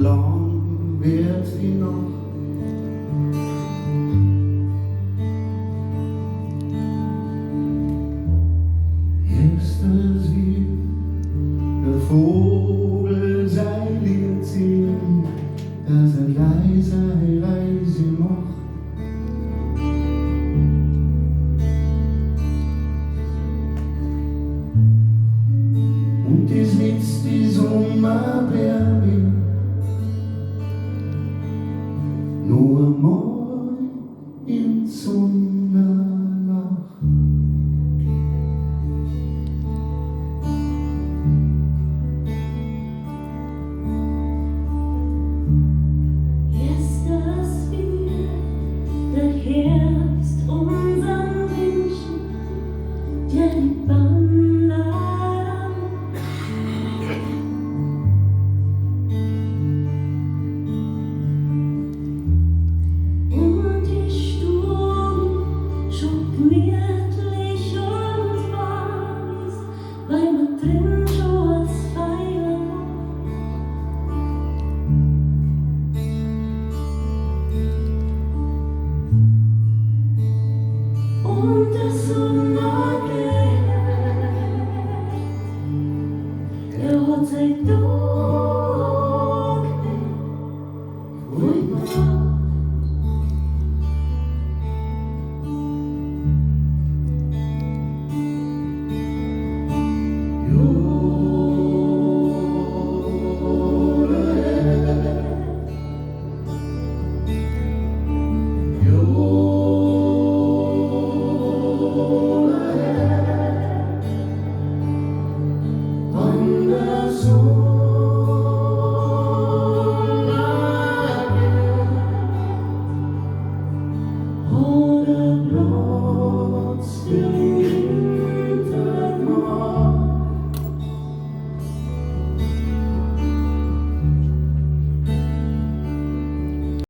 lang wird die Nacht. Ist es wie der Vogel sein Lied singt, das leise Reise macht. Und es sitzt die Sommerberge nur einmal in Sommernacht. Ist das wieder der Herbst unseren Wünschen, der die Bande und die Stube schon gemütlich und warm ist, weil man drin schon was feiern und der Sommer geht, hat sein Tag vollbracht. Wann der Sonne